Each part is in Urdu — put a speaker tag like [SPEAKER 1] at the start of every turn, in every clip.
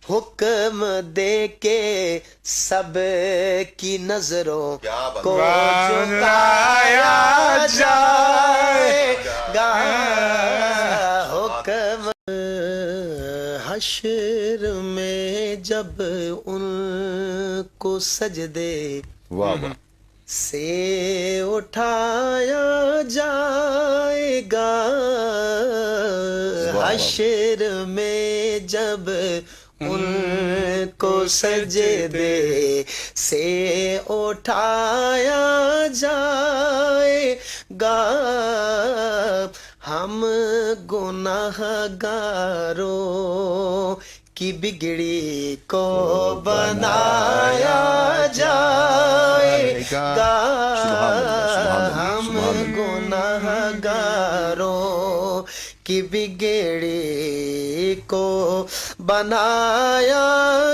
[SPEAKER 1] حکم دے کے سب کی نظروں کو جھکایا جائے گا، حکم حشر میں جب ان کو سجدے سے اٹھایا جائے گا، حشر میں جب ان کو سجدے سے اٹھایا جائے گا، ہم گناہ گاروں کی بگڑی کو بنایا جائے گا، ہم گناہ گاروں کی بگڑی کو بنایا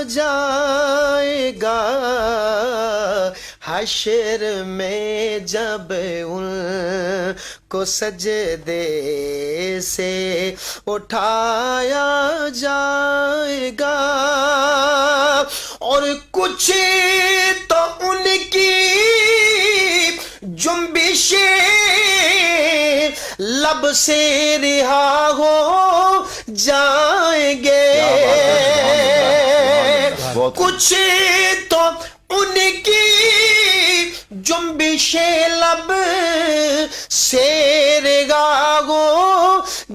[SPEAKER 1] جائے گا، حشر میں جب ان کو سجدے سے اٹھایا جائے گا، اور کچھ تو ان کی جنبشیں لب سے رہا ہو جائیں گے، کچھ تو ان کی جنبشیں لب سے رہا ہو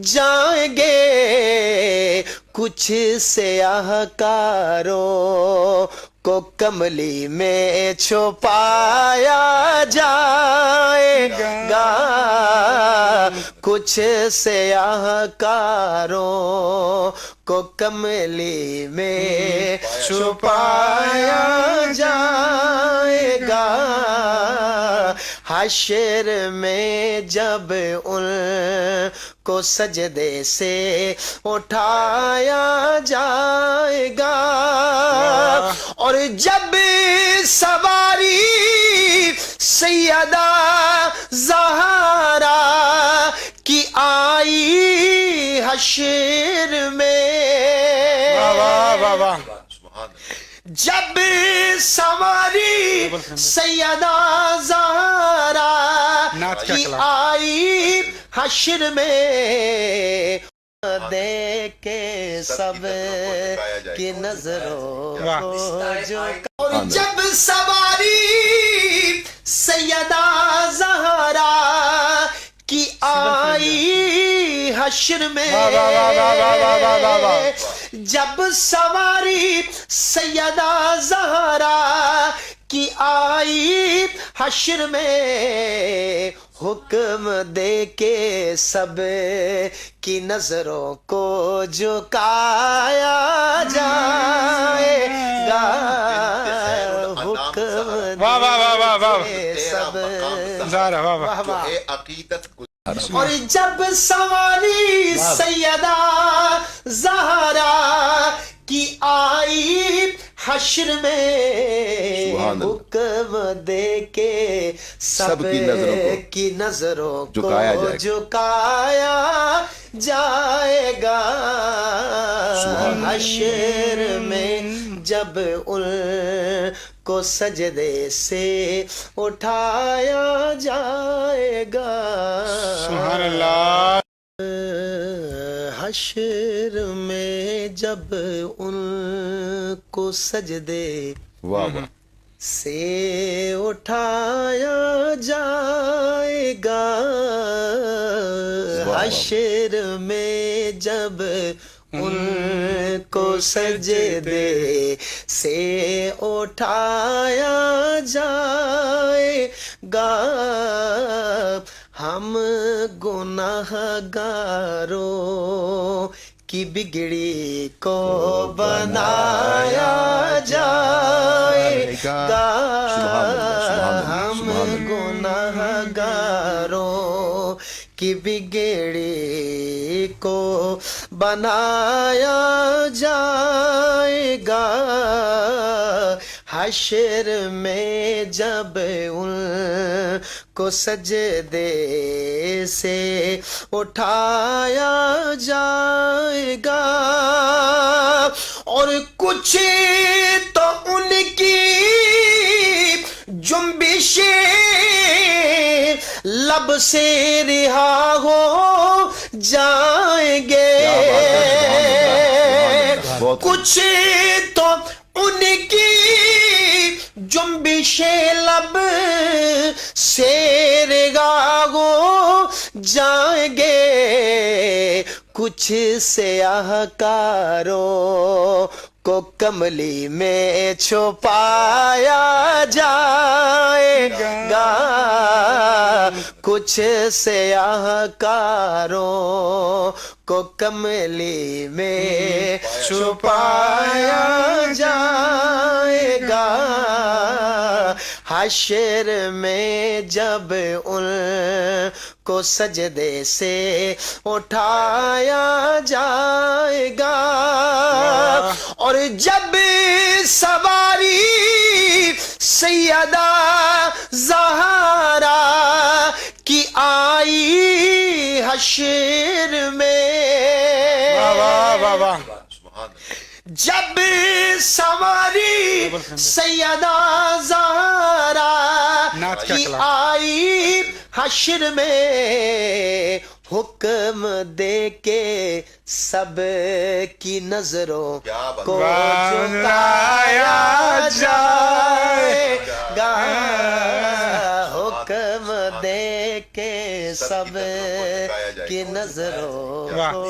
[SPEAKER 1] جائیں گے، کچھ سیاہ کاروں کو کملی میں چھپایا جائے گا، کچھ سیاہ کاروں کو کملی میں چھپایا جائے گا، حشر میں جب ان کو سجدے سے اٹھایا جائے گا، اور جب سواری سیدہ زہرا کی آئی حشر میں، جب سواری سیدہ زہرا کی آئی حشر میں، دے کے سب کی نظروں کو اور جب سواری سیدہ زہرا کی آئی حشر میں، جب سواری سیدہ زہرا کی آئی حشر میں، حکم دے کے سب کی نظروں کو جھکایا جائے گا، حکم دے کے سب اور جب سواری سیدہ زہرا کی آئی حشر میں، حکم دے کے سب کی نظروں کو جھکایا جائے گا، حشر میں جب ان کو سجدے سے اٹھایا جائے گا،
[SPEAKER 2] سبحان اللہ،
[SPEAKER 1] حشر میں جب ان کو سجدے سے اٹھایا جائے گا، حشر میں جب ان کو سجدے سے اٹھایا جائے گا، ہم گناہ گاروں کی بگڑی کو بنایا جائے گا، ہم گناہ گاروں کی بگڑی کو بنایا جائے گا، حشر میں جب ان کو سجدے سے اٹھایا جائے گا، اور کچھ تو ان کی جنبشیں لب سے رہا ہو جائیں گے، کچھ تو ان کی جنبشیں لب سے رہا ہو جائیں گے، کچھ سیاہ کاروں کو کملی میں چھپایا جائے گا، کچھ سیاہ کاروں کو کملی میں چھپایا جائے گا، حشر میں جب ان کو سجدے سے اٹھایا جائے گا، اور جب سواری سیدہ زہرا کی آئی حشر میں، جب سواری سیدہ زہرا کی آئی حشر میں، حکم دے کے سب کی نظروں کو جھکایا جائے گا، حکم دے کے سب کی نظروں کو